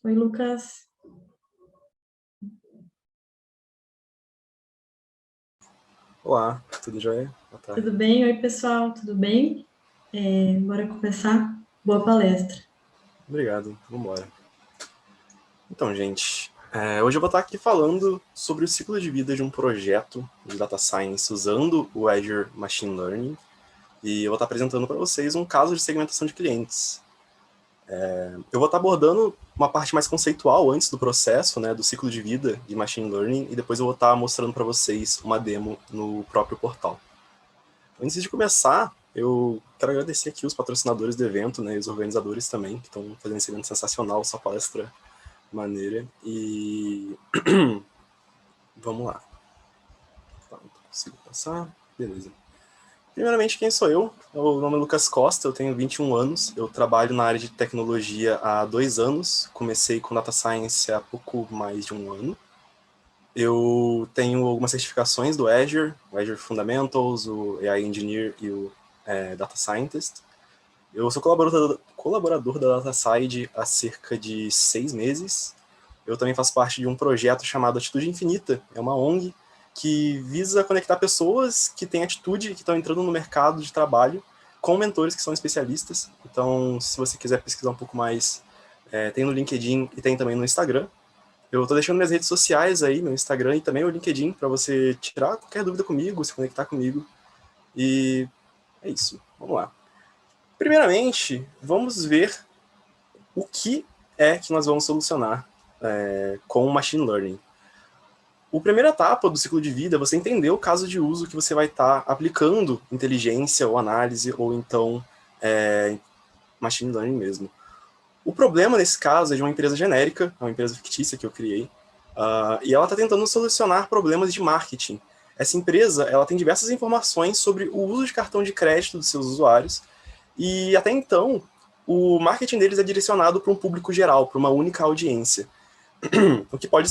Oi, Lucas. Olá, tudo jóia? Boa Tudo tarde. bem? Oi, pessoal, tudo bem? Bora começar? Boa palestra. Obrigado, vamos embora. Então, gente, hoje eu vou estar aqui falando sobre o ciclo de vida de um projeto de Data Science usando o Azure Machine Learning e eu vou estar apresentando para vocês um caso de segmentação de clientes. Eu vou estar abordando uma parte mais conceitual antes do processo, né, do ciclo de vida de Machine Learning e depois eu vou estar mostrando para vocês uma demo no próprio portal. Antes de começar, eu quero agradecer aqui os patrocinadores do evento, né, e os organizadores também, que estão fazendo esse evento sensacional, sua palestra maneira. E vamos lá. Tá, não consigo passar. Beleza. Primeiramente, quem sou eu? Meu nome é Lucas Costa, eu tenho 21 anos, eu trabalho na área de tecnologia há 2 anos, comecei com Data Science há pouco mais de um ano. Eu tenho algumas certificações do Azure, o Azure Fundamentals, o AI Engineer e o Data Scientist. Eu sou colaborador da DataSide há cerca de 6 meses. Eu também faço parte de um projeto chamado Atitude Infinita. É uma ONG que visa conectar pessoas que têm atitude e que estão entrando no mercado de trabalho com mentores que são especialistas. Então, se você quiser pesquisar um pouco mais, tem no LinkedIn e tem também no Instagram. Eu estou deixando minhas redes sociais aí, meu Instagram e também o LinkedIn, para você tirar qualquer dúvida comigo, se conectar comigo. E é isso. Vamos lá. Primeiramente, vamos ver o que é que nós vamos solucionar com o Machine Learning. A primeira etapa do ciclo de vida é você entender o caso de uso que você vai estar aplicando inteligência ou análise, ou então Machine Learning mesmo. O problema nesse caso é de uma empresa genérica, uma empresa fictícia que eu criei, e ela está tentando solucionar problemas de marketing. Essa empresa ela tem diversas informações sobre o uso de cartão de crédito dos seus usuários, e até então, o marketing deles é direcionado para um público geral, para uma única audiência. O que pode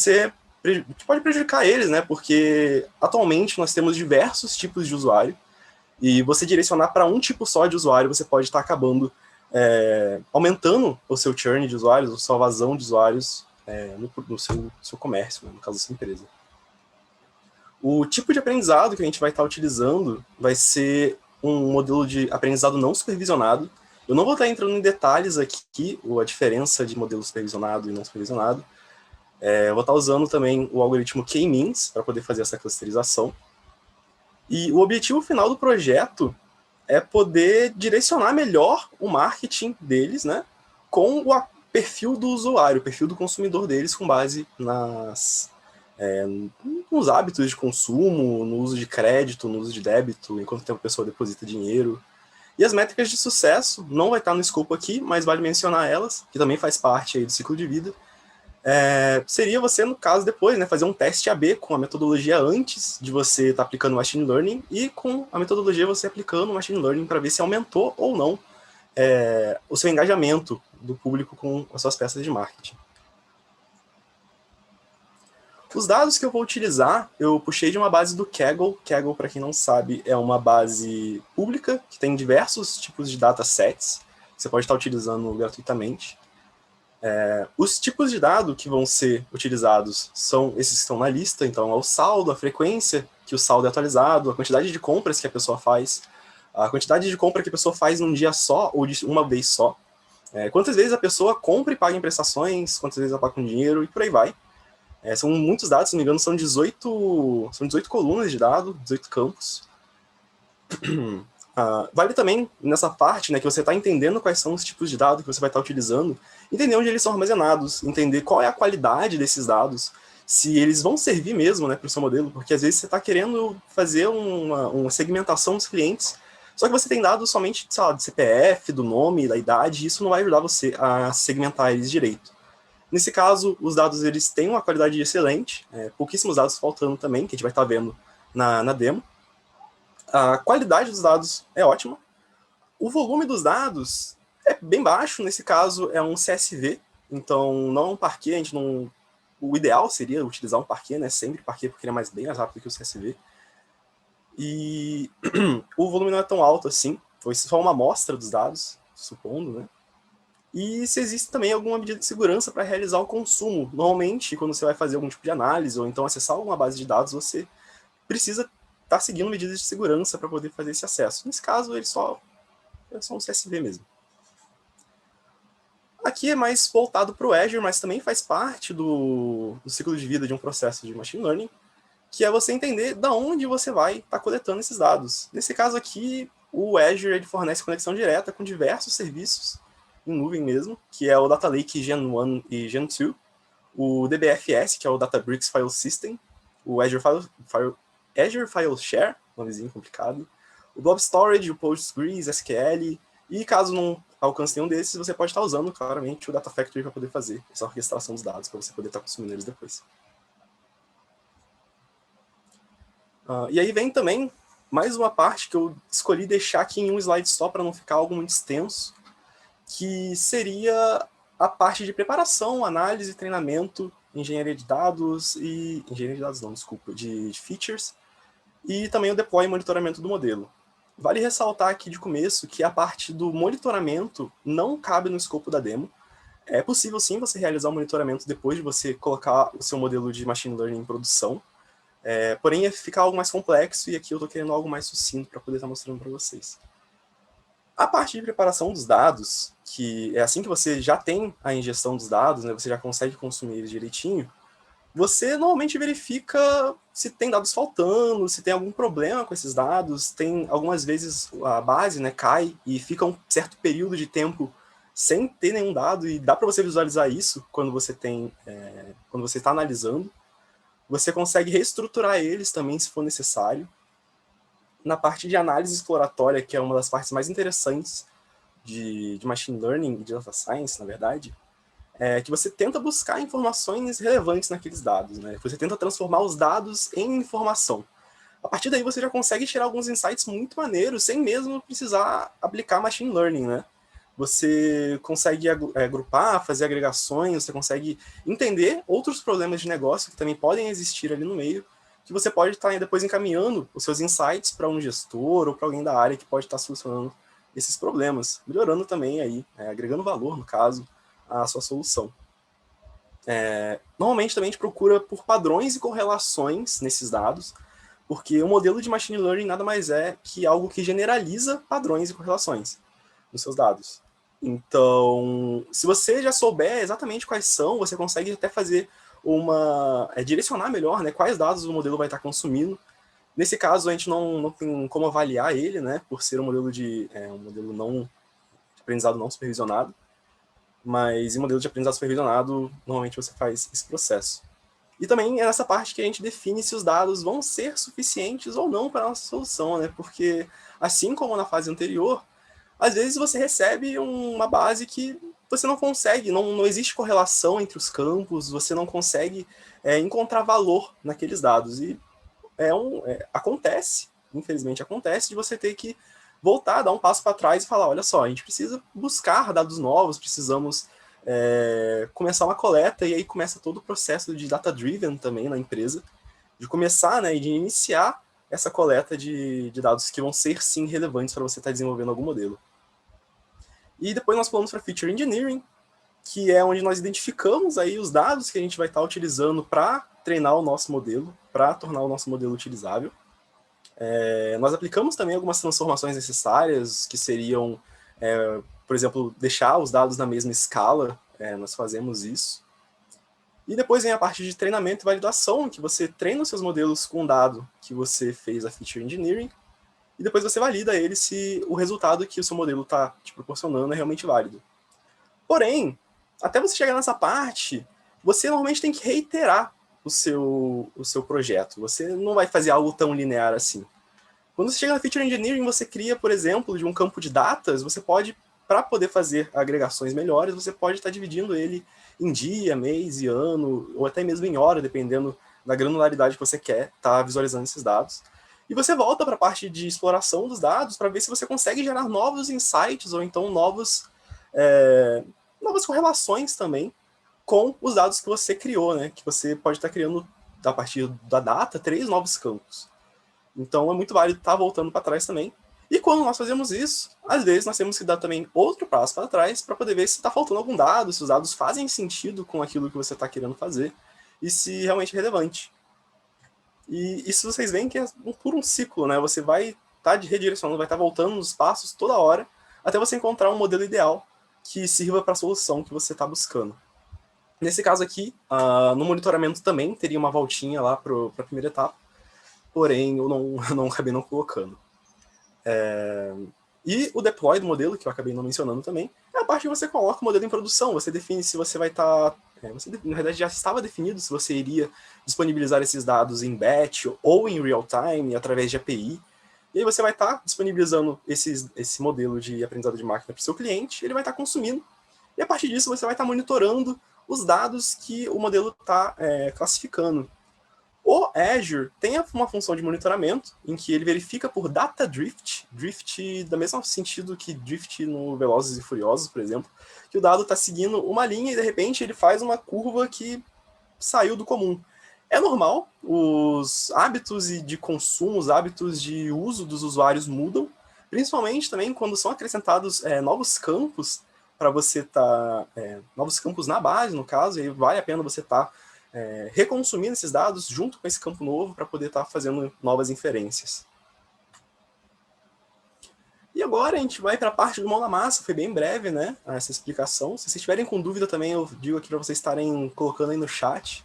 prejudicar eles, né? Porque atualmente nós temos diversos tipos de usuário, e você direcionar para um tipo só de usuário, você pode estar acabando aumentando o seu churn de usuários, a sua vazão de usuários no seu comércio, né? No caso da sua empresa. O tipo de aprendizado que a gente vai estar utilizando vai ser um modelo de aprendizado não supervisionado. Eu não vou estar entrando em detalhes aqui, a diferença de modelo supervisionado e não supervisionado. Eu vou estar usando também o algoritmo K-means para poder fazer essa clusterização. E o objetivo final do projeto é poder direcionar melhor o marketing deles, né, com o perfil do usuário, o perfil do consumidor deles, com base nos hábitos de consumo, no uso de crédito, no uso de débito, em quanto tempo a pessoa deposita dinheiro. E as métricas de sucesso não vai estar no escopo aqui, mas vale mencionar elas, que também faz parte aí do ciclo de vida. Seria você, no caso, depois, né, fazer um teste AB com a metodologia antes de você estar aplicando Machine Learning e com a metodologia você aplicando Machine Learning para ver se aumentou ou não o seu engajamento do público com as suas peças de marketing. Os dados que eu vou utilizar, eu puxei de uma base do Kaggle. Kaggle, para quem não sabe, é uma base pública que tem diversos tipos de datasets que você pode estar utilizando gratuitamente. Os tipos de dado que vão ser utilizados são esses que estão na lista, então é o saldo, a frequência que o saldo é atualizado, a quantidade de compras que a pessoa faz, a quantidade de compra que a pessoa faz num dia só ou de uma vez só, quantas vezes a pessoa compra e paga em prestações, quantas vezes ela paga com dinheiro e por aí vai. São muitos dados, se não me engano, são 18 colunas de dado, 18 campos. Vale também nessa parte, né, que você está entendendo quais são os tipos de dados que você vai estar utilizando, entender onde eles são armazenados, entender qual é a qualidade desses dados, se eles vão servir mesmo, né, para o seu modelo, porque às vezes você está querendo fazer uma segmentação dos clientes, só que você tem dados somente, sei lá, do CPF, do nome, da idade, e isso não vai ajudar você a segmentar eles direito. Nesse caso, os dados eles têm uma qualidade excelente, pouquíssimos dados faltando também, que a gente vai estar vendo na demo. A qualidade dos dados é ótima. O volume dos dados é bem baixo, nesse caso é um CSV, então não é um Parquet, a gente não... O ideal seria utilizar um Parquet, né? Sempre Parquet, porque ele é bem mais rápido que o CSV. E o volume não é tão alto assim, foi só uma amostra dos dados, supondo, né? e se existe também alguma medida de segurança para realizar o consumo. Normalmente, quando você vai fazer algum tipo de análise ou então acessar alguma base de dados, você precisa estar seguindo medidas de segurança para poder fazer esse acesso. Nesse caso, ele é só um CSV mesmo. Aqui é mais voltado para o Azure, mas também faz parte do ciclo de vida de um processo de machine learning, que é você entender da onde você vai estar coletando esses dados. Nesse caso aqui, o Azure ele fornece conexão direta com diversos serviços em nuvem mesmo, que é o Data Lake Gen 1 e Gen 2, o DBFS, que é o Databricks File System, o Azure File Share, nomezinho complicado, o Blob Storage, o Postgres, SQL, e caso não alcance nenhum desses, você pode estar usando, claramente, o Data Factory para poder fazer essa orquestração dos dados, para você poder estar consumindo eles depois. E aí vem também mais uma parte que eu escolhi deixar aqui em um slide só para não ficar algo muito extenso, que seria a parte de preparação, análise, treinamento, engenharia de dados e... Engenharia de dados não, desculpa, de features, e também o deploy e monitoramento do modelo. Vale ressaltar aqui de começo que a parte do monitoramento não cabe no escopo da demo. É possível sim você realizar o monitoramento depois de você colocar o seu modelo de machine learning em produção, porém fica algo mais complexo e aqui eu estou querendo algo mais sucinto para poder estar mostrando para vocês. A parte de preparação dos dados, que é assim que você já tem a ingestão dos dados, né, você já consegue consumir eles direitinho, você normalmente verifica se tem dados faltando, se tem algum problema com esses dados, tem algumas vezes a base, né, cai e fica um certo período de tempo sem ter nenhum dado, e dá para você visualizar isso quando você quando você está analisando. Você consegue reestruturar eles também, se for necessário. Na parte de análise exploratória, que é uma das partes mais interessantes de machine learning e de data science, na verdade, é que você tenta buscar informações relevantes naqueles dados, né? Você tenta transformar os dados em informação. A partir daí você já consegue tirar alguns insights muito maneiros, sem mesmo precisar aplicar machine learning, né? Você consegue agrupar, fazer agregações, você consegue entender outros problemas de negócio que também podem existir ali no meio, que você pode estar depois encaminhando os seus insights para um gestor ou para alguém da área que pode estar solucionando esses problemas, melhorando também aí, agregando valor, no caso, à sua solução. Normalmente também a gente procura por padrões e correlações nesses dados, porque o modelo de machine learning nada mais é que algo que generaliza padrões e correlações nos seus dados. Então, se você já souber exatamente quais são, você consegue até fazer direcionar melhor, né, quais dados o modelo vai estar consumindo. Nesse caso, a gente não tem como avaliar ele, né, por ser um modelo de aprendizado não supervisionado, mas em modelo de aprendizado supervisionado, normalmente você faz esse processo. E também é nessa parte que a gente define se os dados vão ser suficientes ou não para a nossa solução, né, porque assim como na fase anterior, às vezes você recebe uma base que você não consegue, não existe correlação entre os campos, você não consegue encontrar valor naqueles dados. E acontece, infelizmente acontece, de você ter que voltar, dar um passo para trás e falar, olha só, a gente precisa buscar dados novos, precisamos começar uma coleta, e aí começa todo o processo de data-driven também na empresa, de começar, né, e de iniciar essa coleta de dados que vão ser, sim, relevantes para você estar desenvolvendo algum modelo. E depois nós pulamos para Feature Engineering, que é onde nós identificamos aí os dados que a gente vai estar utilizando para treinar o nosso modelo, para tornar o nosso modelo utilizável. Nós aplicamos também algumas transformações necessárias, que seriam, por exemplo, deixar os dados na mesma escala, nós fazemos isso. E depois vem a parte de treinamento e validação, que você treina os seus modelos com um dado que você fez a Feature Engineering, e depois você valida ele se o resultado que o seu modelo está te proporcionando é realmente válido. Porém, até você chegar nessa parte, você normalmente tem que reiterar o seu projeto. Você não vai fazer algo tão linear assim. Quando você chega na Feature Engineering, você cria, por exemplo, de um campo de datas, você pode, para poder fazer agregações melhores, você pode estar dividindo ele em dia, mês e ano, ou até mesmo em hora, dependendo da granularidade que você quer estar visualizando esses dados. E você volta para a parte de exploração dos dados para ver se você consegue gerar novos insights ou então novas correlações também com os dados que você criou, né? Que você pode estar criando, a partir da data, 3 novos campos. Então é muito válido estar voltando para trás também. E quando nós fazemos isso, às vezes nós temos que dar também outro passo para trás para poder ver se está faltando algum dado, se os dados fazem sentido com aquilo que você está querendo fazer e se realmente é relevante. E isso vocês veem que é por um ciclo, né? Você vai estar redirecionando, vai estar voltando nos passos toda hora até você encontrar um modelo ideal que sirva para a solução que você está buscando. Nesse caso aqui, no monitoramento também teria uma voltinha lá para a primeira etapa, porém eu não acabei não colocando. E o deploy do modelo, que eu acabei não mencionando também, é a parte que você coloca o modelo em produção, você define se você vai estar... na verdade já estava definido se você iria disponibilizar esses dados em batch ou em real time, através de API, e aí você vai estar disponibilizando esse modelo de aprendizado de máquina para o seu cliente, ele vai estar consumindo, e a partir disso você vai estar monitorando os dados que o modelo está classificando. O Azure tem uma função de monitoramento em que ele verifica por data drift, drift do mesmo sentido que drift no Velozes e Furiosos, por exemplo, que o dado está seguindo uma linha e de repente ele faz uma curva que saiu do comum. É normal, os hábitos de consumo, os hábitos de uso dos usuários mudam, principalmente também quando são acrescentados novos campos para você estar... novos campos na base, no caso, e vale a pena você estar reconsumindo esses dados junto com esse campo novo para poder estar fazendo novas inferências. E agora a gente vai para a parte do mão na massa, foi bem breve, né, essa explicação. Se vocês estiverem com dúvida também, eu digo aqui para vocês estarem colocando aí no chat.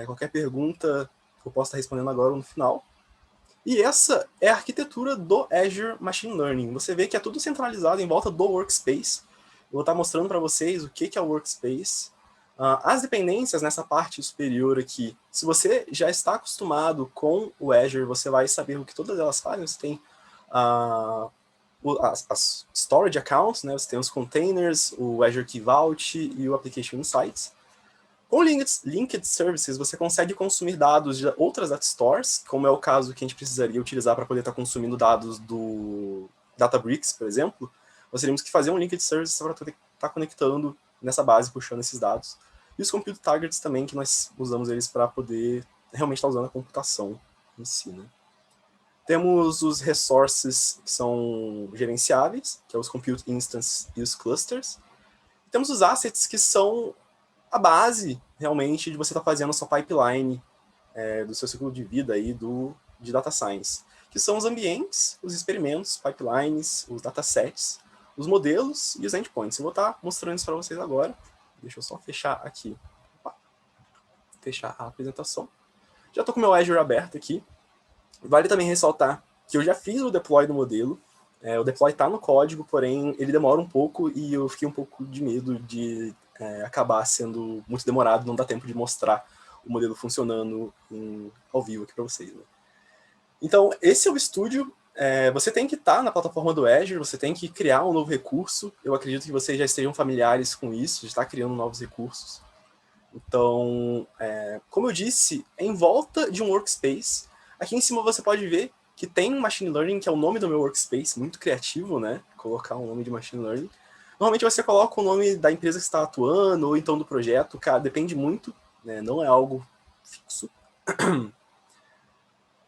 Qualquer pergunta eu posso estar respondendo agora ou no final. E essa é a arquitetura do Azure Machine Learning. Você vê que é tudo centralizado em volta do Workspace. Eu vou estar mostrando para vocês o que é o Workspace. As dependências nessa parte superior aqui, se você já está acostumado com o Azure, você vai saber o que todas elas fazem. Você tem as storage accounts, né? Você tem os containers, o Azure Key Vault e o Application Insights. Com Linked Services, você consegue consumir dados de outras data stores, como é o caso que a gente precisaria utilizar para poder estar consumindo dados do Databricks, por exemplo. Nós teríamos que fazer um Linked Services para poder estar conectando nessa base, puxando esses dados. E os Compute Targets também, que nós usamos eles para poder realmente estar usando a computação em si, né? Temos os resources que são gerenciáveis, que é os Compute Instances e os Clusters. Temos os assets, que são a base, realmente, de você estar fazendo a sua pipeline do seu ciclo de vida aí de Data Science, que são os ambientes, os experimentos, pipelines, os datasets, os modelos e os endpoints. Eu vou estar mostrando isso para vocês agora. Deixa eu só fechar aqui. Opa. Fechar a apresentação. Já estou com o meu Azure aberto aqui. Vale também ressaltar que eu já fiz o deploy do modelo. O deploy está no código, porém ele demora um pouco e eu fiquei um pouco de medo de acabar sendo muito demorado, não dá tempo de mostrar o modelo funcionando ao vivo aqui para vocês, né? Então, esse é o estúdio. Você tem que estar na plataforma do Azure, você tem que criar um novo recurso. Eu acredito que vocês já estejam familiares com isso, de estar criando novos recursos. Então, como eu disse, é em volta de um workspace. Aqui em cima você pode ver que tem um Machine Learning, que é o nome do meu workspace, muito criativo, né? Colocar um nome de Machine Learning. Normalmente você coloca o nome da empresa que está atuando, ou então do projeto, cara, depende muito, né? Não é algo fixo.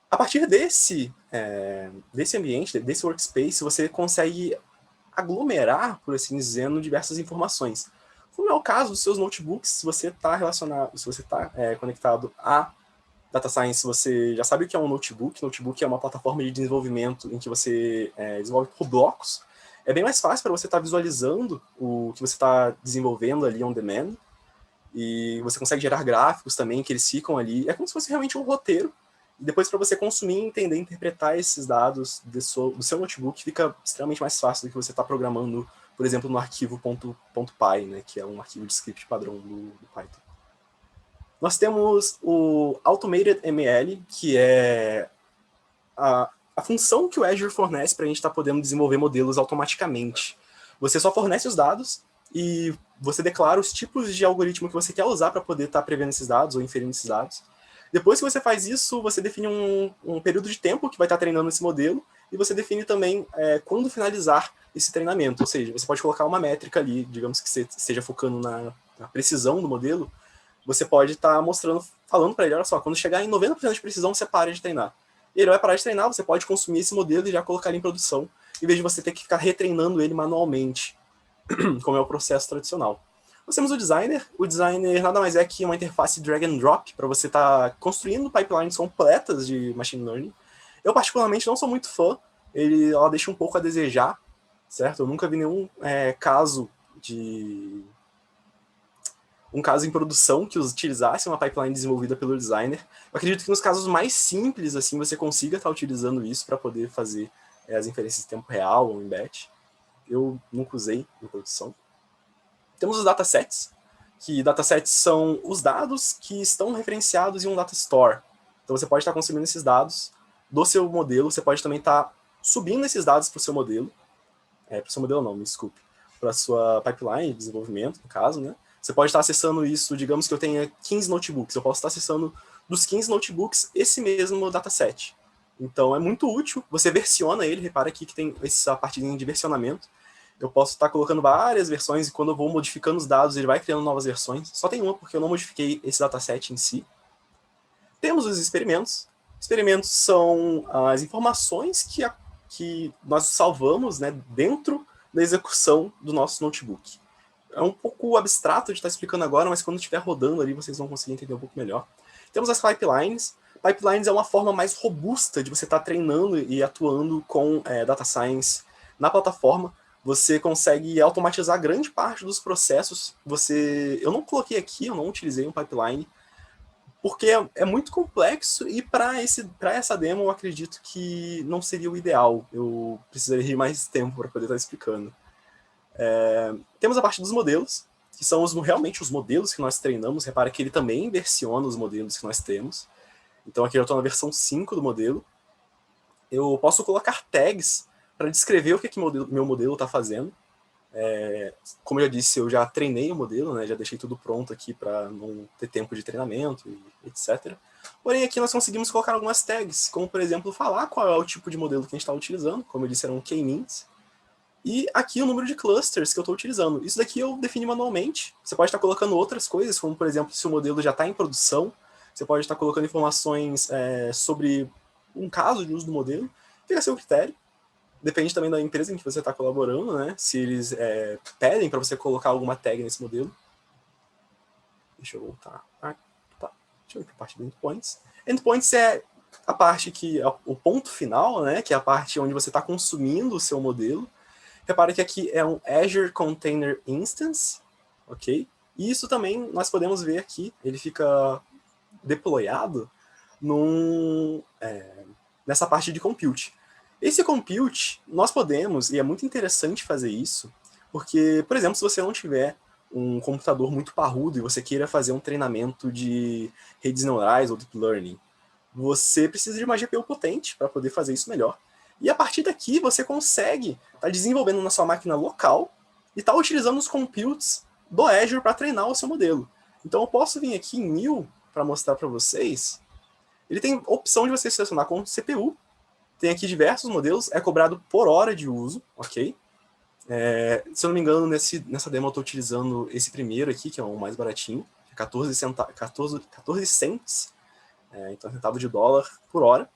A partir desse ambiente, desse workspace, você consegue aglomerar, por assim dizendo, diversas informações. Como é o caso dos seus notebooks, se você está conectado a Data Science, você já sabe o que é um notebook. Notebook é uma plataforma de desenvolvimento em que você desenvolve por blocos. É bem mais fácil para você estar visualizando o que você está desenvolvendo ali on demand. E você consegue gerar gráficos também, que eles ficam ali. É como se fosse realmente um roteiro. E depois, para você consumir, entender, interpretar esses dados do seu notebook, fica extremamente mais fácil do que você estar programando, por exemplo, no arquivo .py, né, que é um arquivo de script padrão do Python. Nós temos o Automated ML, que é a função que o Azure fornece para a gente estar podendo desenvolver modelos automaticamente. Você só fornece os dados e você declara os tipos de algoritmo que você quer usar para poder estar prevendo esses dados ou inferindo esses dados. Depois que você faz isso, você define um período de tempo que vai estar treinando esse modelo e você define também quando finalizar esse treinamento. Ou seja, você pode colocar uma métrica ali, digamos que você esteja focando na precisão do modelo, você pode estar falando para ele, olha só, quando chegar em 90% de precisão, você para de treinar. e ele vai parar de treinar, você pode consumir esse modelo e já colocar ele em produção, em vez de você ter que ficar retreinando ele manualmente, como é o processo tradicional. Nós temos o designer nada mais é que uma interface drag and drop, para você estar construindo pipelines completas de machine learning. Eu particularmente não sou muito fã, ela deixa um pouco a desejar, certo? Eu nunca vi nenhum caso em produção que utilizasse uma pipeline desenvolvida pelo designer. Eu acredito que nos casos mais simples, assim, você consiga estar utilizando isso para poder fazer as inferências em tempo real ou em batch. Eu nunca usei em produção. Temos os datasets, que datasets são os dados que estão referenciados em um data store. Então você pode estar consumindo esses dados do seu modelo, você pode também estar subindo esses dados para o seu modelo, para o seu modelo não, me desculpe, para a sua pipeline de desenvolvimento, no caso, né? Você pode estar acessando isso, digamos que eu tenha 15 notebooks, eu posso estar acessando dos 15 notebooks esse mesmo dataset. Então é muito útil, você versiona ele, repara aqui que tem essa partezinha de versionamento. Eu posso estar colocando várias versões e quando eu vou modificando os dados, ele vai criando novas versões. Só tem uma porque eu não modifiquei esse dataset em si. Temos os experimentos. Experimentos são as informações que nós salvamos, né, dentro da execução do nosso notebook. É um pouco abstrato de estar explicando agora, mas quando estiver rodando ali, vocês vão conseguir entender um pouco melhor. Temos as pipelines. Pipelines é uma forma mais robusta de você estar treinando e atuando com data science na plataforma. Você consegue automatizar grande parte dos processos. Eu não coloquei aqui, eu não utilizei um pipeline, porque é muito complexo e para essa demo eu acredito que não seria o ideal. Eu precisaria de mais tempo para poder estar explicando. Temos a parte dos modelos, que são realmente os modelos que nós treinamos. Repara que ele também versiona os modelos que nós temos. Então aqui eu estou na versão 5 do modelo. Eu posso colocar tags para descrever o que meu modelo está fazendo. Como eu já disse, eu já treinei o modelo, né? Já deixei tudo pronto aqui para não ter tempo de treinamento, e etc. Porém, aqui nós conseguimos colocar algumas tags, como, por exemplo, falar qual é o tipo de modelo que a gente está utilizando. Como eu disse, eram k-means. E aqui o número de clusters que eu estou utilizando. Isso daqui eu defini manualmente. Você pode estar colocando outras coisas, como, por exemplo, se o modelo já está em produção, você pode estar colocando informações sobre um caso de uso do modelo. Fica a seu critério. Depende também da empresa em que você está colaborando, né? Se eles pedem para você colocar alguma tag nesse modelo. Deixa eu voltar. Tá. Deixa eu ir para a parte do endpoints. Endpoints é a parte o ponto final, né? Que é a parte onde você está consumindo o seu modelo. Repara que aqui é um Azure Container Instance, ok? E isso também nós podemos ver aqui, ele fica deployado nessa parte de compute. Esse compute, nós podemos, e é muito interessante fazer isso, porque, por exemplo, se você não tiver um computador muito parrudo e você queira fazer um treinamento de redes neurais ou deep learning, você precisa de uma GPU potente para poder fazer isso melhor. E a partir daqui você consegue estar desenvolvendo na sua máquina local e estar utilizando os computes do Azure para treinar o seu modelo. Então eu posso vir aqui em New para mostrar para vocês. Ele tem opção de você selecionar com CPU. Tem aqui diversos modelos, é cobrado por hora de uso, ok? Se eu não me engano, nessa demo eu estou utilizando esse primeiro aqui, que é o mais baratinho, 14 cents, então centavo de dólar por hora.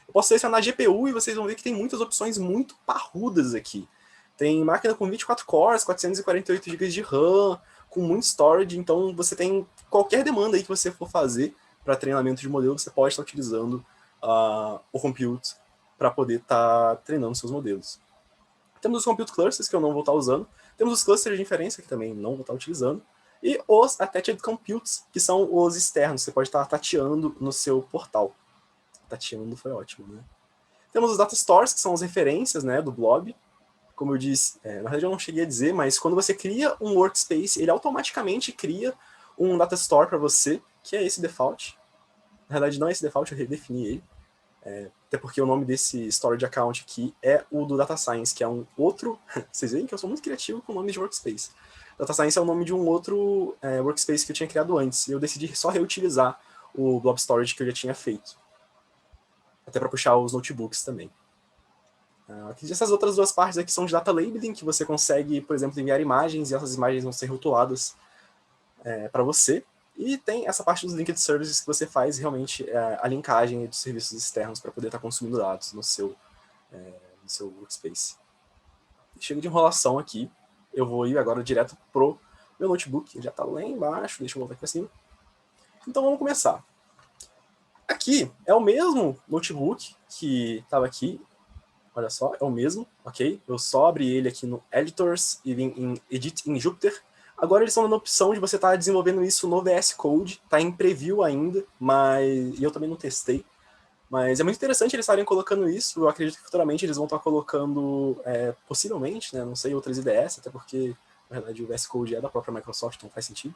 Eu posso selecionar GPU e vocês vão ver que tem muitas opções muito parrudas aqui. Tem máquina com 24 cores, 448 GB de RAM, com muito storage, então você tem qualquer demanda aí que você for fazer para treinamento de modelo, você pode estar utilizando o compute para poder estar treinando seus modelos. Temos os compute clusters, que eu não vou estar usando. Temos os clusters de inferência, que também não vou estar utilizando. E os attached computes, que são os externos, você pode estar tateando no seu portal. Tateando foi ótimo, né? Temos os data stores, que são as referências, né, do blob. Como eu disse, na verdade eu não cheguei a dizer, mas quando você cria um workspace, ele automaticamente cria um data store para você, que é esse default. Na verdade não é esse default, eu redefini ele. Até porque o nome desse storage account aqui é o do Data Science, que é um outro... Vocês veem que eu sou muito criativo com o nome de workspace. Data Science é o nome de um outro workspace que eu tinha criado antes. E eu decidi só reutilizar o blob storage que eu já tinha feito. Até para puxar os notebooks também. Essas outras duas partes aqui são de data labeling, que você consegue, por exemplo, enviar imagens e essas imagens vão ser rotuladas para você. E tem essa parte dos linked services que você faz realmente a linkagem dos serviços externos para poder estar consumindo dados no seu workspace. Chega de enrolação aqui. Eu vou ir agora direto pro meu notebook. Ele já está lá embaixo. Deixa eu voltar aqui para cima. Então vamos começar. Aqui é o mesmo notebook que estava aqui. Olha só, é o mesmo, ok? Eu só abri ele aqui no Editors e vim em Edit em Jupyter. Agora eles estão dando a opção de você estar desenvolvendo isso no VS Code. Está em preview ainda, e eu também não testei. Mas é muito interessante eles estarem colocando isso. Eu acredito que futuramente eles vão estar colocando, possivelmente, né, não sei, outras IDEs, até porque, na verdade, o VS Code é da própria Microsoft, então faz sentido.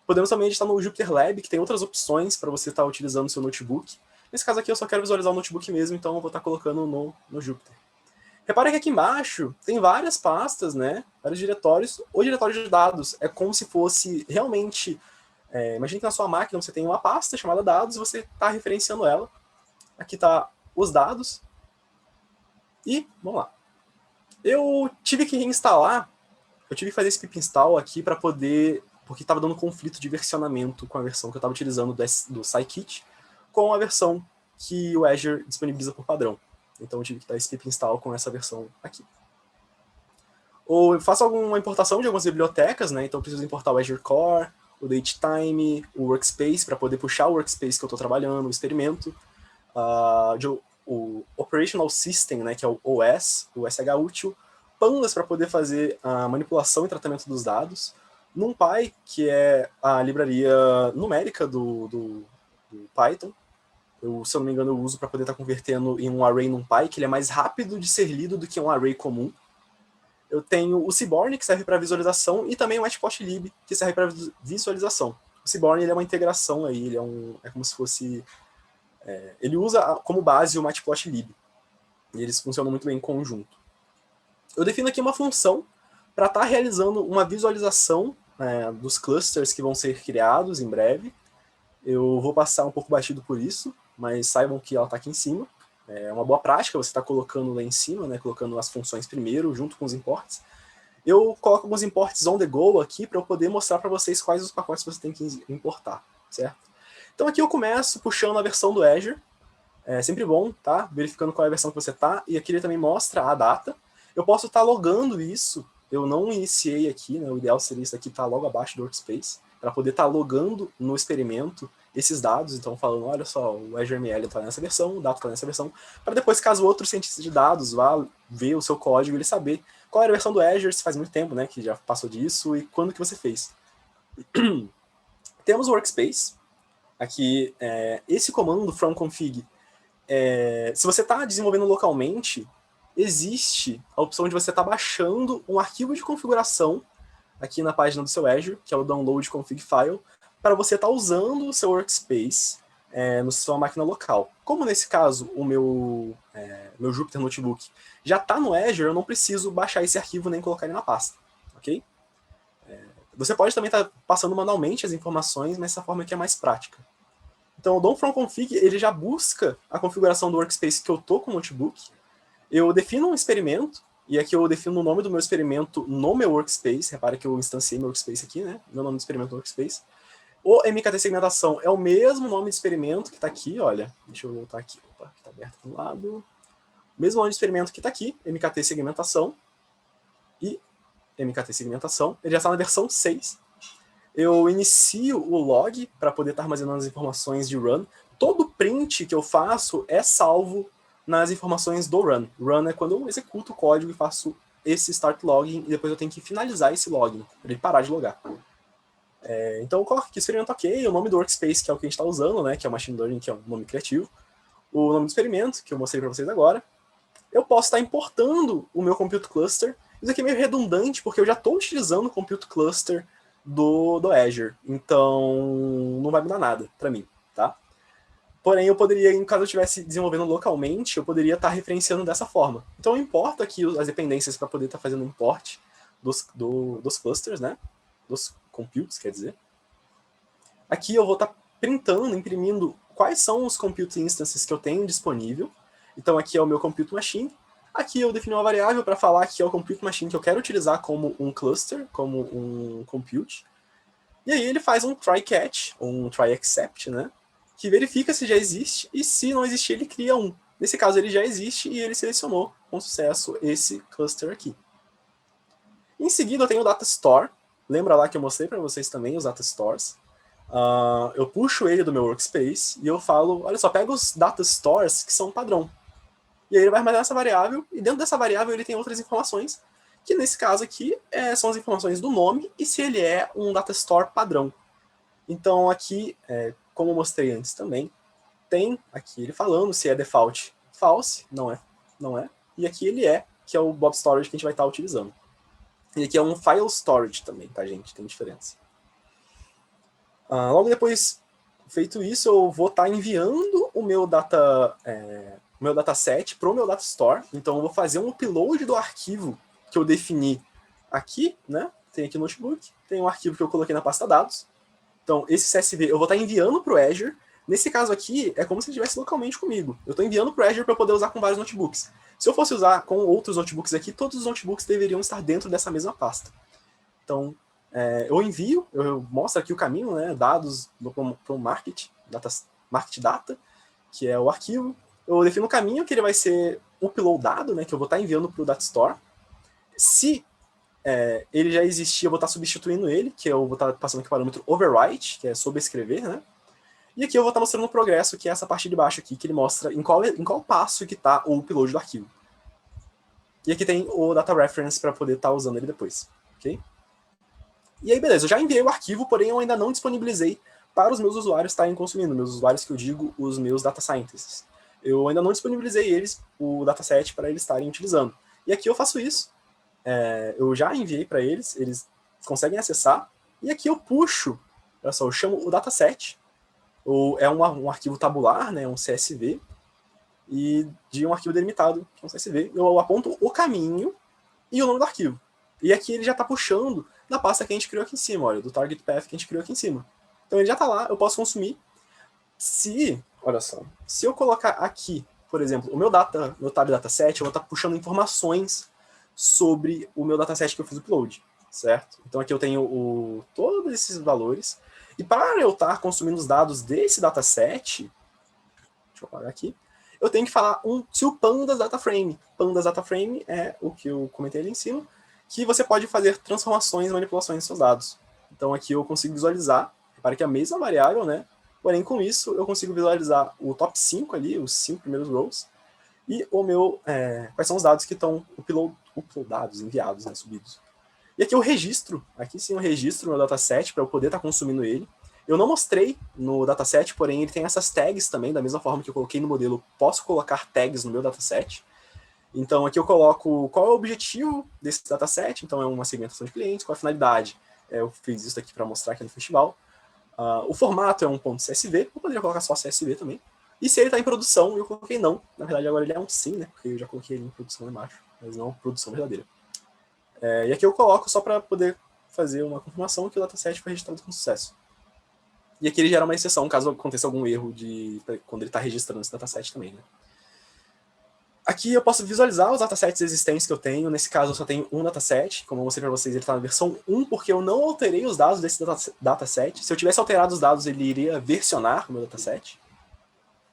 Podemos também estar no Jupyter Lab, que tem outras opções para você estar utilizando o seu notebook. Nesse caso aqui eu só quero visualizar o notebook mesmo, então eu vou estar colocando no Jupyter. Repare que aqui embaixo tem várias pastas, né, vários diretórios. O diretório de dados é como se fosse realmente... imagine que na sua máquina você tem uma pasta chamada dados e você está referenciando ela. Aqui está os dados. E, vamos lá. Eu tive que reinstalar, eu tive que fazer esse pip install aqui para poder... porque estava dando conflito de versionamento com a versão que eu estava utilizando do Scikit com a versão que o Azure disponibiliza por padrão. Então eu tive que dar esse pip install com essa versão aqui. Ou eu faço alguma importação de algumas bibliotecas, né? Então eu preciso importar o Azure Core, o Datetime, o Workspace, para poder puxar o Workspace que eu estou trabalhando, o experimento, o Operational System, né, que é o OS, o SH útil, Pandas para poder fazer a manipulação e tratamento dos dados, NumPy, que é a livraria numérica do Python. Se eu não me engano, eu uso para poder estar convertendo em um array NumPy, que ele é mais rápido de ser lido do que um array comum. Eu tenho o Seaborn, que serve para visualização, e também o Matplotlib, que serve para visualização. O Seaborn ele é uma integração aí, ele é como se fosse... ele usa como base o Matplotlib. E eles funcionam muito bem em conjunto. Eu defino aqui uma função para estar realizando uma visualização dos clusters que vão ser criados em breve. Eu vou passar um pouco batido por isso, mas saibam que ela está aqui em cima. É uma boa prática você estar colocando lá em cima, né, colocando as funções primeiro, junto com os imports. Eu coloco alguns imports on the go aqui para eu poder mostrar para vocês quais os pacotes você tem que importar, certo? Então aqui eu começo puxando a versão do Azure. É sempre bom, tá? Verificando qual é a versão que você tá. E aqui ele também mostra a data. Eu posso estar logando isso. Eu não iniciei aqui, né? O ideal seria isso aqui estar logo abaixo do Workspace, para poder estar logando no experimento esses dados. Então, falando, olha só, o Azure ML está nessa versão, o dado está nessa versão, para depois, caso outro cientista de dados vá ver o seu código, ele saber qual era a versão do Azure, se faz muito tempo, né, que já passou disso, e quando que você fez. Temos o Workspace. Aqui, esse comando from config, se você está desenvolvendo localmente, existe a opção de você estar baixando um arquivo de configuração aqui na página do seu Azure, que é o download config file, para você estar usando o seu workspace na sua máquina local. Como nesse caso o meu Jupyter Notebook já está no Azure, eu não preciso baixar esse arquivo nem colocar ele na pasta, ok? Você pode também estar passando manualmente as informações, mas essa forma aqui é mais prática. Então o DOM from config ele já busca a configuração do workspace que eu estou com o notebook. Eu defino um experimento, e aqui eu defino o nome do meu experimento no meu workspace. Repara que eu instanciei meu workspace aqui, né? Meu nome do experimento no workspace. O MKT segmentação é o mesmo nome de experimento que está aqui, olha. Deixa eu voltar aqui. Opa, está aberto do lado. O mesmo nome de experimento que está aqui, MKT segmentação. E MKT segmentação, ele já está na versão 6. Eu inicio o log para poder estar armazenando as informações de run. Todo print que eu faço é salvo nas informações do run. Run é quando eu executo o código e faço esse start logging, e depois eu tenho que finalizar esse login, para ele parar de logar. Então eu coloco aqui experimento ok, o nome do workspace, que é o que a gente está usando, né, que é o machine learning, que é um nome criativo, o nome do experimento, que eu mostrei para vocês agora. Eu posso estar importando o meu compute cluster. Isso aqui é meio redundante, porque eu já estou utilizando o compute cluster do Azure, então não vai mudar nada para mim, tá? Porém, eu poderia, em caso eu estivesse desenvolvendo localmente, eu poderia estar referenciando dessa forma. Então eu importo aqui as dependências para poder estar fazendo import dos clusters, né? Dos computes, quer dizer. Aqui eu vou estar printando, imprimindo quais são os compute instances que eu tenho disponível. Então aqui é o meu compute machine. Aqui eu defini uma variável para falar que é o compute machine que eu quero utilizar como um cluster, como um compute. E aí ele faz um try catch, ou um try except, né? Que verifica se já existe, e se não existir, ele cria um. Nesse caso, ele já existe e ele selecionou com sucesso esse cluster aqui. Em seguida, eu tenho o Data Store. Lembra lá que eu mostrei para vocês também os Data Stores? Eu puxo ele do meu workspace e eu falo, olha só, pega os Data Stores que são padrão. E aí ele vai armazenar essa variável, e dentro dessa variável ele tem outras informações, que nesse caso aqui são as informações do nome e se ele é um Data Store padrão. Então aqui, como eu mostrei antes também, tem aqui ele falando se é default false, não é. E aqui ele que é o Blob Storage que a gente vai estar utilizando. E aqui é um File Storage também, tá, gente? Tem diferença. Logo depois, feito isso, eu vou estar enviando o meu dataset para o meu Data Store. Então eu vou fazer um upload do arquivo que eu defini aqui, né? Tem aqui no notebook, tem um arquivo que eu coloquei na pasta dados. Então esse CSV eu vou estar enviando para o Azure. Nesse caso aqui, é como se ele estivesse localmente comigo. Eu estou enviando para o Azure para eu poder usar com vários notebooks. Se eu fosse usar com outros notebooks aqui, todos os notebooks deveriam estar dentro dessa mesma pasta. Então, eu envio, eu mostro aqui o caminho, né, dados para o market data, que é o arquivo. Eu defino o caminho que ele vai ser uploadado, né, que eu vou estar enviando para o Data Store. Se ele já existir, eu vou estar substituindo ele, que eu vou estar passando aqui o parâmetro overwrite, que é sobrescrever, né? E aqui eu vou estar mostrando o progresso, que é essa parte de baixo aqui, que ele mostra em qual passo que está o upload do arquivo. E aqui tem o data reference para poder estar usando ele depois, ok? E aí, beleza, eu já enviei o arquivo, porém eu ainda não disponibilizei para os meus usuários estarem consumindo, meus usuários que eu digo, os meus data scientists. Eu ainda não disponibilizei eles, o dataset, para eles estarem utilizando. E aqui eu faço isso, eu já enviei para eles conseguem acessar, e aqui eu puxo, olha só, eu chamo o dataset, é um arquivo tabular, né, um CSV, e de um arquivo delimitado, que é um CSV, eu aponto o caminho e o nome do arquivo. E aqui ele já está puxando da pasta que a gente criou aqui em cima, olha, do target path que a gente criou aqui em cima. Então ele já está lá, eu posso consumir. Olha só, se eu colocar aqui, por exemplo, o meu tab dataset, eu vou estar puxando informações sobre o meu dataset que eu fiz o upload, certo? Então aqui eu tenho todos esses valores. E para eu estar consumindo os dados desse dataset, deixa eu apagar aqui, eu tenho que falar um to pandas data frame. Pandas data frame é o que eu comentei ali em cima, que você pode fazer transformações e manipulações dos seus dados. Então aqui eu consigo visualizar, repare que é a mesma variável, né? Porém, com isso, eu consigo visualizar o top 5 ali, os 5 primeiros rows, e quais são os dados que estão uploadados, enviados, né, subidos. E aqui eu registro, aqui sim eu registro meu dataset para eu poder estar consumindo ele. Eu não mostrei no dataset, porém ele tem essas tags também, da mesma forma que eu coloquei no modelo, posso colocar tags no meu dataset. Então aqui eu coloco qual é o objetivo desse dataset, então é uma segmentação de clientes, qual é a finalidade. Eu fiz isso aqui para mostrar aqui no festival. O formato é um .csv, eu poderia colocar só CSV também. E se ele está em produção, eu coloquei não. Na verdade agora ele é um sim, né, porque eu já coloquei ele em produção embaixo, mas não produção verdadeira. E aqui eu coloco só para poder fazer uma confirmação que o dataset foi registrado com sucesso. E aqui ele gera uma exceção caso aconteça algum erro quando ele está registrando esse dataset também, né? Aqui eu posso visualizar os datasets existentes que eu tenho. Nesse caso eu só tenho um dataset. Como eu mostrei para vocês, ele está na versão 1 porque eu não alterei os dados desse dataset. Se eu tivesse alterado os dados, ele iria versionar o meu dataset.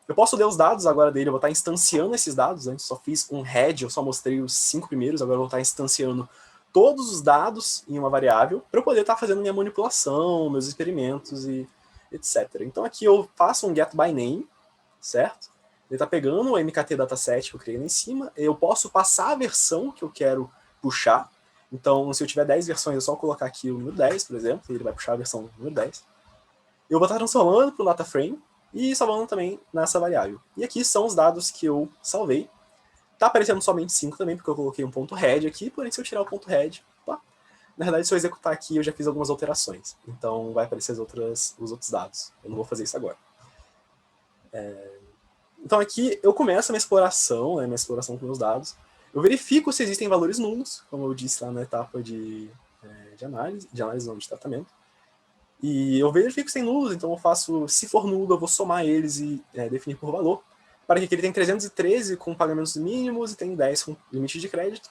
Eu posso ler os dados agora dele, eu vou estar instanciando esses dados. Antes só fiz um head, eu só mostrei os 5 primeiros, agora eu vou estar instanciando todos os dados em uma variável para eu poder estar fazendo minha manipulação, meus experimentos e etc. Então aqui eu faço um getByName, certo? Ele está pegando o MKT dataset que eu criei lá em cima, eu posso passar a versão que eu quero puxar. Então, se eu tiver 10 versões, é só colocar aqui o número 10, por exemplo, e ele vai puxar a versão número 10. Eu vou estar transformando para o data frame e salvando também nessa variável. E aqui são os dados que eu salvei. Está aparecendo somente 5 também, porque eu coloquei um ponto head aqui, porém se eu tirar o ponto head, na verdade, se eu executar aqui, eu já fiz algumas alterações. Então, vai aparecer os outros dados. Eu não vou fazer isso agora. Então, aqui eu começo a minha exploração com meus dados. Eu verifico se existem valores nulos, como eu disse lá na etapa de análise não, de tratamento. E eu verifico se tem nulos, então eu faço, se for nulo, eu vou somar eles e definir por valor. Para que ele tem 313 com pagamentos mínimos e tem 10 com limite de crédito.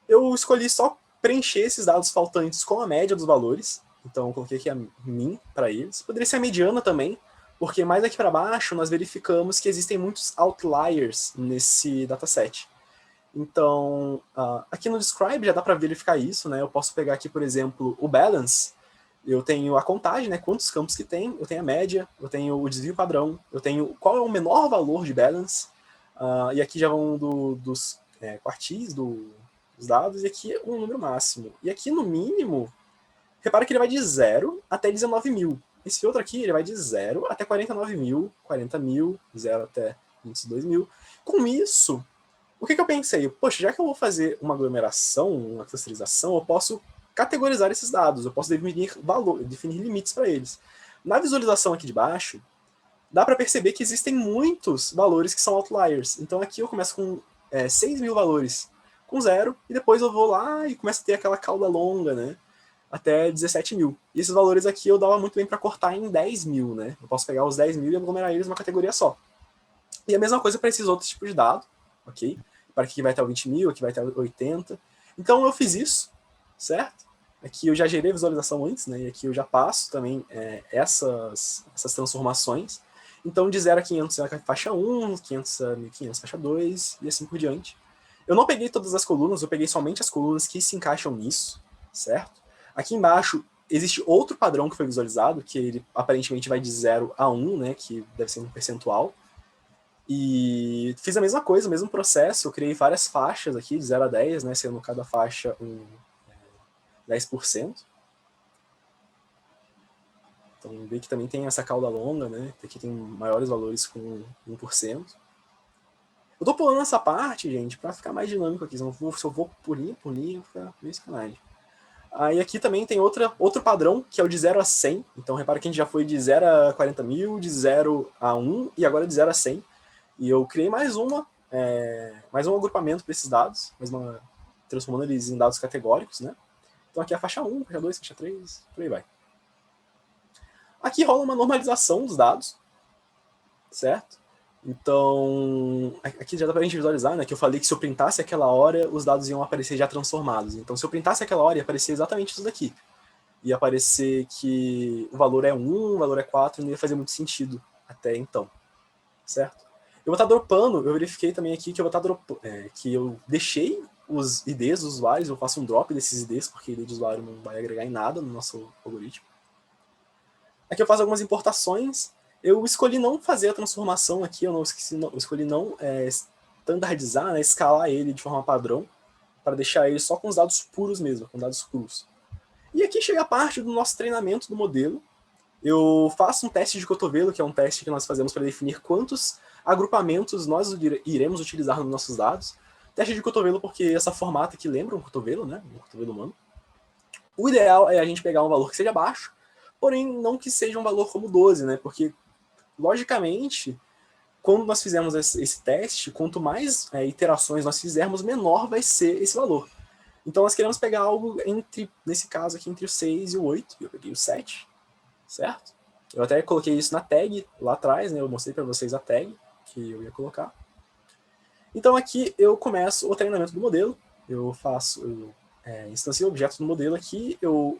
Eu escolhi só preencher esses dados faltantes com a média dos valores. Então eu coloquei aqui a min para eles. Poderia ser a mediana também, porque mais aqui para baixo nós verificamos que existem muitos outliers nesse dataset. Então, aqui no describe já dá para verificar isso, né? Eu posso pegar aqui, por exemplo, o balance. Eu tenho a contagem, né? Quantos campos que tem, eu tenho a média, eu tenho o desvio padrão, eu tenho qual é o menor valor de balance, e aqui já vão dos quartis dos dados, e aqui um número máximo. E aqui no mínimo, repara que ele vai de 0 até 19 mil. Esse outro aqui, ele vai de 0 até 49 mil, 40 mil, 0 até 22 mil. Com isso, o que eu pensei? Poxa, já que eu vou fazer uma aglomeração, uma clusterização, eu posso categorizar esses dados, eu posso definir limites para eles. Na visualização aqui de baixo, dá para perceber que existem muitos valores que são outliers. Então aqui eu começo com 6 mil valores com 0, e depois eu vou lá e começo a ter aquela cauda longa, né? Até 17 mil. E esses valores aqui eu dava muito bem para cortar em 10 mil, né? Eu posso pegar os 10 mil e aglomerar eles numa categoria só. E a mesma coisa para esses outros tipos de dado, ok? Para aqui vai até o 20 mil, aqui vai até o 80. Então eu fiz isso, certo? Aqui eu já gerei a visualização antes, né? E aqui eu já passo também essas transformações. Então de 0 a 500 é a faixa 1, 500 a 1500 faixa 2, e assim por diante. Eu não peguei todas as colunas, eu peguei somente as colunas que se encaixam nisso, certo? Aqui embaixo existe outro padrão que foi visualizado, que ele aparentemente vai de 0 a 1, né? Que deve ser um percentual. E fiz a mesma coisa, o mesmo processo, eu criei várias faixas aqui, de 0 a 10, né, sendo cada faixa 10%. Então, vê que também tem essa cauda longa, né, aqui tem maiores valores com 1%. Eu tô pulando essa parte, gente, para ficar mais dinâmico aqui, se eu vou por linha, fica meio sacanagem. Aí aqui também tem outro padrão, que é o de 0 a 100. Então, repara que a gente já foi de 0 a 40 mil, de 0 a 1, e agora de 0 a 100. E eu criei mais um agrupamento para esses dados, transformando eles em dados categóricos, né? Então aqui é a faixa 1, faixa 2, faixa 3, por aí vai. Aqui rola uma normalização dos dados, certo? Então, aqui já dá pra gente visualizar, né, que eu falei que se eu printasse aquela hora, os dados iam aparecer já transformados. Então, se eu printasse aquela hora, ia aparecer exatamente isso daqui. Ia aparecer que o valor é 1, o valor é 4, não ia fazer muito sentido até então, certo? Eu vou estar dropando, eu verifiquei também aqui que eu vou estar dropando, que eu deixei os IDs dos usuários, eu faço um drop desses IDs, porque ID de usuário não vai agregar em nada no nosso algoritmo. Aqui eu faço algumas importações. Eu escolhi não fazer a transformação aqui, eu escolhi não standardizar, né, escalar ele de forma padrão, para deixar ele só com os dados puros mesmo, com dados crus. E aqui chega a parte do nosso treinamento do modelo. Eu faço um teste de cotovelo, que é um teste que nós fazemos para definir quantos agrupamentos nós iremos utilizar nos nossos dados. Teste de cotovelo porque essa formata aqui lembra um cotovelo, né? Um cotovelo humano. O ideal é a gente pegar um valor que seja baixo, porém não que seja um valor como 12, né? Porque, logicamente, quando nós fizermos esse teste, quanto mais iterações nós fizermos, menor vai ser esse valor. Então nós queremos pegar algo nesse caso aqui, entre o 6 e o 8. Eu peguei o 7, certo? Eu até coloquei isso na tag lá atrás, né? Eu mostrei para vocês a tag que eu ia colocar. Então aqui eu começo o treinamento do modelo. Eu instancio objetos no modelo aqui, eu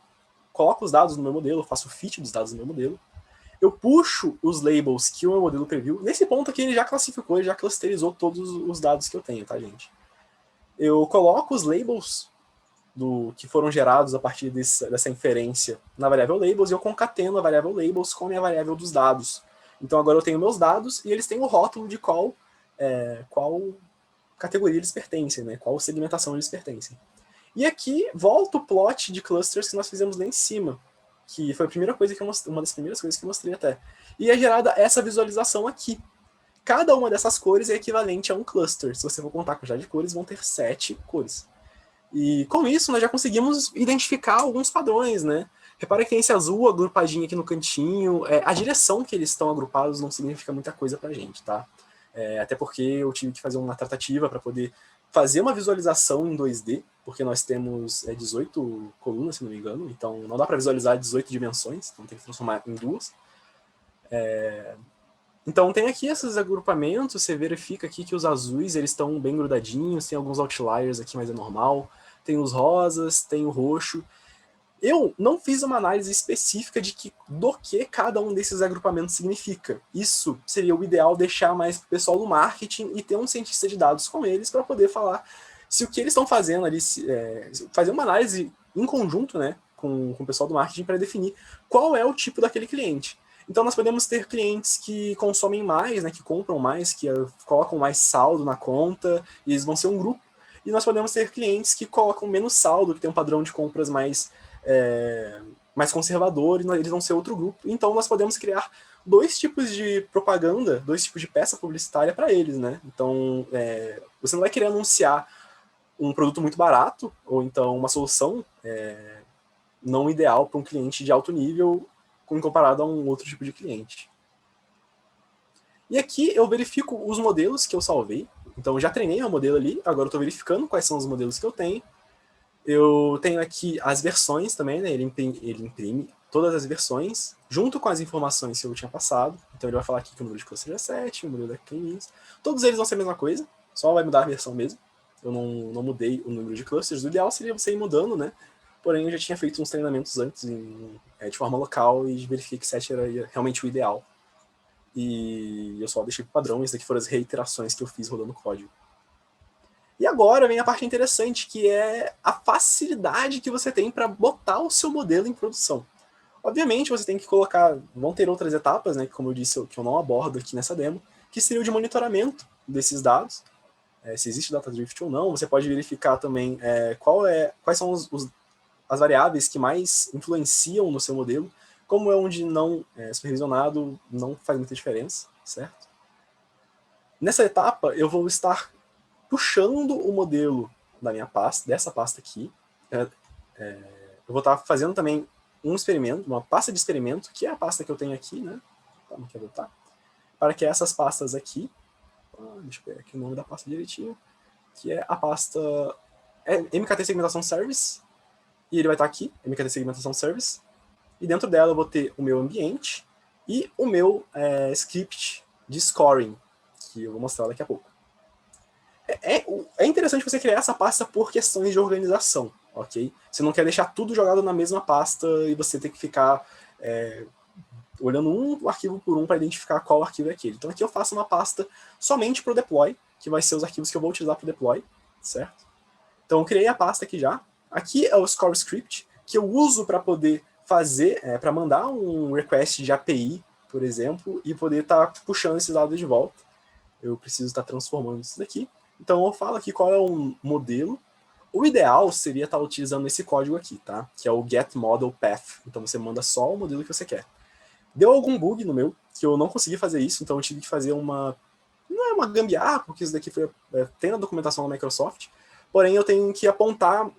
coloco os dados no meu modelo, eu faço o fit dos dados no meu modelo. Eu puxo os labels que o meu modelo previu. Nesse ponto aqui ele já classificou, ele já clusterizou todos os dados que eu tenho, tá, gente? Eu coloco os labels que foram gerados a partir dessa inferência na variável labels, e eu concateno a variável labels com a minha variável dos dados. Então agora eu tenho meus dados e eles têm o rótulo de qual categoria eles pertencem, né? Qual segmentação eles pertencem. E aqui volta o plot de clusters que nós fizemos lá em cima, que foi a primeira coisa uma das primeiras coisas que eu mostrei até. E é gerada essa visualização aqui. Cada uma dessas cores é equivalente a um cluster. Se você for contar a quantidade de cores, vão ter 7 cores. E com isso, nós já conseguimos identificar alguns padrões, né? Repara que tem esse azul agrupadinho aqui no cantinho. A direção que eles estão agrupados não significa muita coisa pra gente, tá? Até porque eu tive que fazer uma tratativa para poder fazer uma visualização em 2D, porque nós temos 18 colunas, se não me engano, então não dá para visualizar 18 dimensões, então tem que transformar em 2. Então tem aqui esses agrupamentos, você verifica aqui que os azuis eles estão bem grudadinhos, tem alguns outliers aqui, mas é normal. Tem os rosas, tem o roxo. Eu não fiz uma análise específica do que cada um desses agrupamentos significa. Isso seria o ideal deixar mais para o pessoal do marketing e ter um cientista de dados com eles para poder falar se o que eles estão fazendo ali, fazer uma análise em conjunto, né, com o pessoal do marketing para definir qual é o tipo daquele cliente. Então nós podemos ter clientes que consomem mais, né, que compram mais, que colocam mais saldo na conta, e eles vão ser um grupo. E nós podemos ter clientes que colocam menos saldo, que tem um padrão de compras mais conservador, e eles vão ser outro grupo. Então nós podemos criar dois tipos de propaganda, dois tipos de peça publicitária para eles, né? Então você não vai querer anunciar um produto muito barato, ou então uma solução não ideal para um cliente de alto nível, comparado a um outro tipo de cliente. E aqui eu verifico os modelos que eu salvei. Então eu já treinei o modelo ali, agora eu estou verificando quais são os modelos que eu tenho. Eu tenho aqui as versões também, né? Ele imprime todas as versões, junto com as informações que eu tinha passado. Então ele vai falar aqui que o número de cluster é 7, o número da K-means. Todos eles vão ser a mesma coisa, só vai mudar a versão mesmo. Eu não mudei o número de clusters. O ideal seria você ir mudando, né? Porém, eu já tinha feito uns treinamentos antes de forma local e verifiquei que 7 era realmente o ideal. E eu só deixei padrão, isso daqui foram as reiterações que eu fiz rodando código. E agora vem a parte interessante, que é a facilidade que você tem para botar o seu modelo em produção. Obviamente, você tem que colocar, vão ter outras etapas, né, como eu disse, que eu não abordo aqui nessa demo, que seria o de monitoramento desses dados, se existe data drift ou não. Você pode verificar também quais são as variáveis que mais influenciam no seu modelo. Como é onde não é supervisionado, não faz muita diferença, certo? Nessa etapa, eu vou estar puxando o modelo da minha pasta, dessa pasta aqui. Eu vou estar fazendo também um experimento, uma pasta de experimento, que é a pasta que eu tenho aqui, né? Vamos aqui adotar. Para que essas pastas aqui, deixa eu ver aqui o nome da pasta direitinho, que é a pasta MKT Segmentação Service, e ele vai estar aqui, MKT Segmentação Service, e dentro dela eu vou ter o meu ambiente e o meu script de scoring, que eu vou mostrar daqui a pouco. É interessante você criar essa pasta por questões de organização, ok? Você não quer deixar tudo jogado na mesma pasta e você ter que ficar olhando um arquivo por um para identificar qual arquivo é aquele. Então aqui eu faço uma pasta somente para o deploy, que vai ser os arquivos que eu vou utilizar para o deploy, certo? Então eu criei a pasta aqui já. Aqui é o score script, que eu uso para poder fazer, para mandar um request de API, por exemplo, e poder estar puxando esses dados de volta. Eu preciso estar transformando isso daqui. Então eu falo aqui qual é o modelo. O ideal seria estar utilizando esse código aqui, tá? Que é o getModelPath. Então você manda só o modelo que você quer. Deu algum bug no meu, que eu não consegui fazer isso, então eu tive que fazer uma... Não é uma gambiarra, porque isso daqui tem na documentação da Microsoft, porém eu tenho que apontar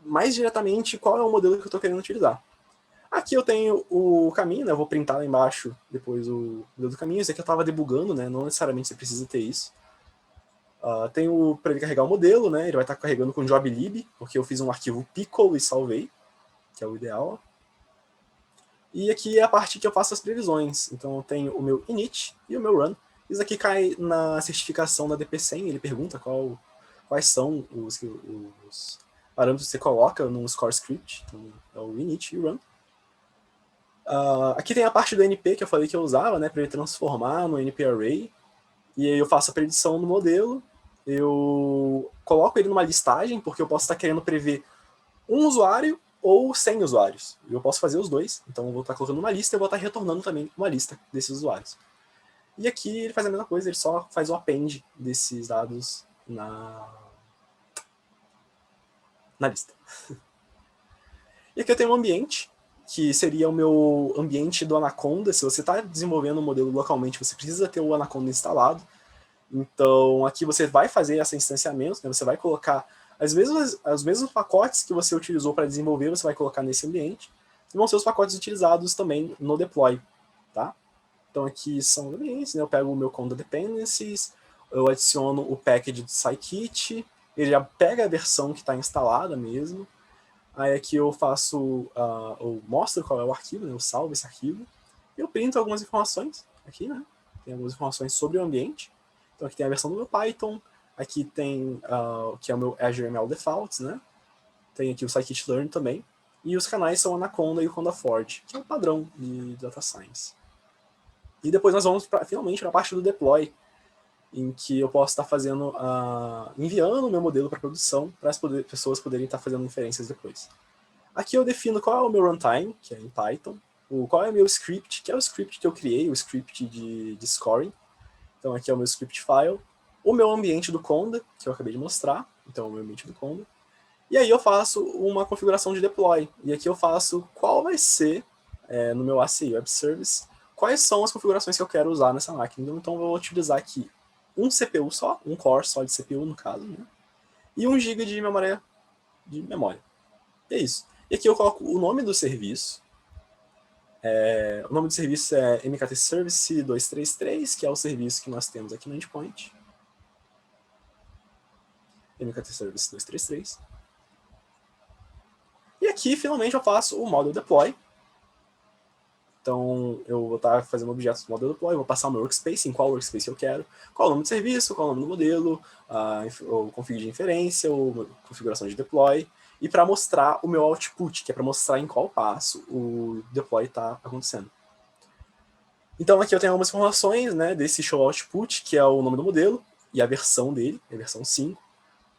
mais diretamente qual é o modelo que eu estou querendo utilizar. Aqui eu tenho o caminho, né? Eu vou printar lá embaixo depois o modelo do caminho. Isso aqui eu estava debugando, né? Não necessariamente você precisa ter isso. Tenho para ele carregar o modelo, né? Ele vai estar carregando com joblib, porque eu fiz um arquivo pickle e salvei, que é o ideal. E aqui é a parte que eu faço as previsões. Então eu tenho o meu init e o meu run. Isso aqui cai na certificação da DP100, ele pergunta quais são os parâmetros que você coloca no score script. Então é o init e o run. Aqui tem a parte do NP que eu falei que eu usava, né, para ele transformar no NP Array. E aí eu faço a predição no modelo, eu coloco ele numa listagem, porque eu posso estar querendo prever um usuário ou 100 usuários. Eu posso fazer os dois, então eu vou estar colocando uma lista e eu vou estar retornando também uma lista desses usuários. E aqui ele faz a mesma coisa, ele só faz o append desses dados na lista. E aqui eu tenho um ambiente, que seria o meu ambiente do Anaconda. Se você está desenvolvendo um modelo localmente, você precisa ter o Anaconda instalado. Então aqui você vai fazer esse instanciamento, né? Você vai colocar os mesmos pacotes que você utilizou para desenvolver, você vai colocar nesse ambiente, e vão ser os pacotes utilizados também no deploy, tá? Então aqui são os ambientes, né? Eu pego o meu conda dependencies, eu adiciono o package do scikit, ele já pega a versão que está instalada mesmo, aí aqui eu faço, eu mostro qual é o arquivo, né? Eu salvo esse arquivo, e eu printo algumas informações aqui, né? Tem algumas informações sobre o ambiente. Então aqui tem a versão do meu Python, aqui tem que é o meu Azure ML Defaults, né? Tem aqui o scikit-learn também. E os canais são o Anaconda e o Conda-Forte, que é o padrão de Data Science. E depois nós vamos finalmente para a parte do deploy, em que eu posso estar fazendo, enviando o meu modelo para produção, para as pessoas poderem estar fazendo inferências depois. Aqui eu defino qual é o meu runtime, que é em Python, qual é o meu script, que é o script que eu criei, o script de scoring. Então aqui é o meu script file, o meu ambiente do Conda, que eu acabei de mostrar, então o meu ambiente do Conda. E aí eu faço uma configuração de deploy, e aqui eu faço qual vai ser, no meu ACI Web Service, quais são as configurações que eu quero usar nessa máquina. Então eu vou utilizar aqui um CPU só, um core só de CPU no caso, né? E 1 GB de memória. E é isso. E aqui eu coloco o nome do serviço. O nome do serviço é MKT Service 233, que é o serviço que nós temos aqui no endpoint. MKT Service 233. E aqui, finalmente, eu faço o model deploy. Então, eu vou estar fazendo objetos do model deploy, vou passar o meu workspace, em qual workspace eu quero, qual é o nome do serviço, qual é o nome do modelo, o config de inferência, ou configuração de deploy, e para mostrar o meu output, que é para mostrar em qual passo o deploy está acontecendo. Então, aqui eu tenho algumas informações, né, desse show output, que é o nome do modelo e a versão dele, a versão 5.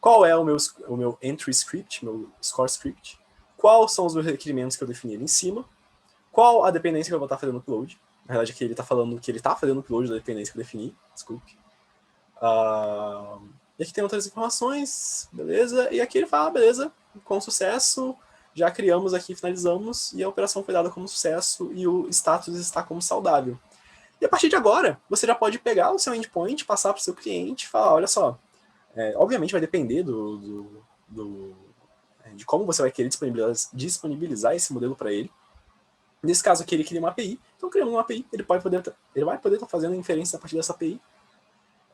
Qual é o meu entry script, meu score script, quais são os requerimentos que eu defini ali em cima, qual a dependência que eu vou estar fazendo upload. Na verdade, aqui ele está falando que ele está fazendo upload da dependência que eu defini, desculpe. E aqui tem outras informações, beleza? E aqui ele fala, beleza, com sucesso, já criamos aqui, finalizamos, e a operação foi dada como sucesso, e o status está como saudável. E a partir de agora, você já pode pegar o seu endpoint, passar para o seu cliente e falar, olha só, obviamente vai depender de como você vai querer disponibilizar esse modelo para ele. Nesse caso aqui, ele cria uma API. Então, criando uma API, ele vai poder estar fazendo a inferência a partir dessa API.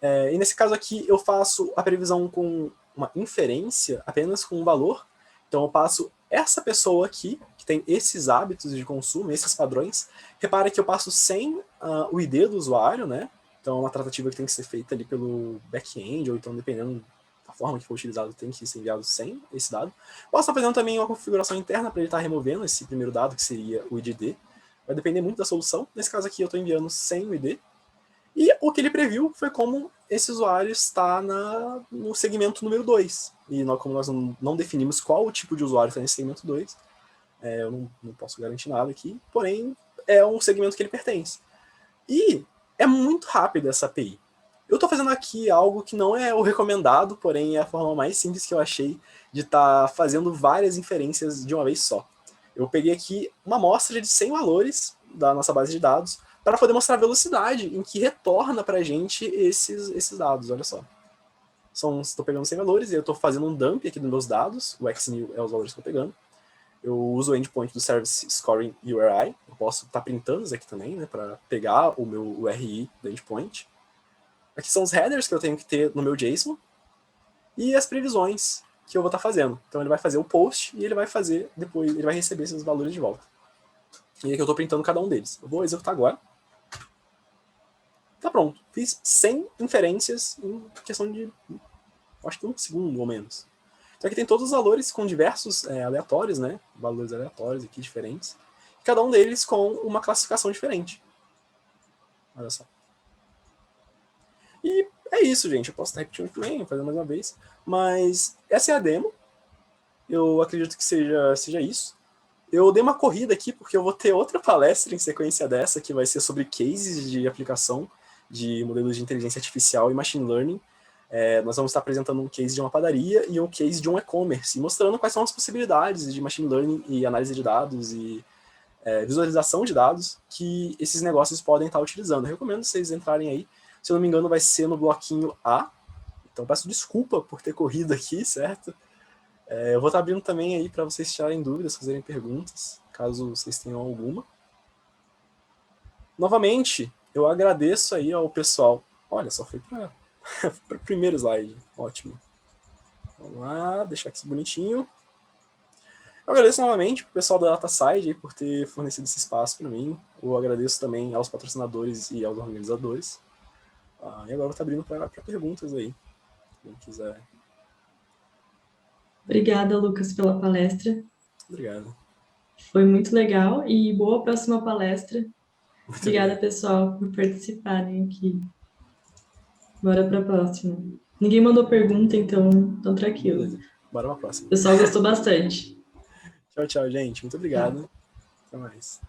E nesse caso aqui, eu faço a previsão com uma inferência apenas com um valor. Então, eu passo essa pessoa aqui, que tem esses hábitos de consumo, esses padrões. Repara que eu passo sem o ID do usuário, né? Então, é uma tratativa que tem que ser feita ali pelo back-end, ou então, dependendo da forma que for utilizado, tem que ser enviado sem esse dado. Posso estar fazendo também uma configuração interna para ele estar removendo esse primeiro dado, que seria o ID. Vai depender muito da solução. Nesse caso aqui, eu estou enviando sem o ID. E o que ele previu foi como esse usuário está no segmento número 2. E como nós não definimos qual o tipo de usuário está nesse segmento 2, eu não posso garantir nada aqui, porém é um segmento que ele pertence. E é muito rápido essa API. Eu estou fazendo aqui algo que não é o recomendado, porém é a forma mais simples que eu achei de estar fazendo várias inferências de uma vez só. Eu peguei aqui uma amostra de 100 valores da nossa base de dados para poder mostrar a velocidade em que retorna para a gente esses dados, olha só. Estou pegando 100 valores e eu estou fazendo um dump aqui dos meus dados, o xnew é os valores que eu estou pegando. Eu uso o endpoint do Service Scoring URI, eu posso estar printando isso aqui também, né, para pegar o meu URI do endpoint. Aqui são os headers que eu tenho que ter no meu JSON e as previsões que eu vou estar fazendo. Então ele vai fazer o post e ele vai fazer depois, ele vai receber esses valores de volta. E aqui eu estou printando cada um deles. Eu vou executar agora. Tá pronto. Fiz 100 inferências em questão de, acho que 1 segundo ou menos. Então aqui tem todos os valores com diversos aleatórios, né? Valores aleatórios aqui diferentes. Cada um deles com uma classificação diferente. Olha só. E é isso, gente. Eu posso estar repetindo também, fazendo mais uma vez. Mas essa é a demo. Eu acredito que seja isso. Eu dei uma corrida aqui porque eu vou ter outra palestra em sequência dessa, que vai ser sobre cases de aplicação de modelos de inteligência artificial e machine learning. Nós vamos estar apresentando um case de uma padaria e um case de um e-commerce, mostrando quais são as possibilidades de machine learning e análise de dados e visualização de dados que esses negócios podem estar utilizando. Eu recomendo vocês entrarem aí. Se eu não me engano, vai ser no bloquinho A. Então, peço desculpa por ter corrido aqui, certo? Eu vou estar abrindo também aí para vocês tirarem dúvidas, fazerem perguntas, caso vocês tenham alguma. Novamente, eu agradeço aí ao pessoal. Olha, só foi para o primeiro slide. Ótimo. Vamos lá, deixar aqui bonitinho. Eu agradeço novamente ao pessoal da DataSide por ter fornecido esse espaço para mim. Eu agradeço também aos patrocinadores e aos organizadores. E agora eu vou estar abrindo para perguntas aí, quem quiser. Obrigada, Lucas, pela palestra. Obrigado. Foi muito legal e boa próxima palestra. Muito Obrigada, obrigado. pessoal, por participarem aqui. Bora para a próxima. Ninguém mandou pergunta, então tranquilo. Beleza. Bora pra O próxima. pessoal gostou bastante. Tchau, tchau, gente. Muito Tchau. obrigado. Até mais.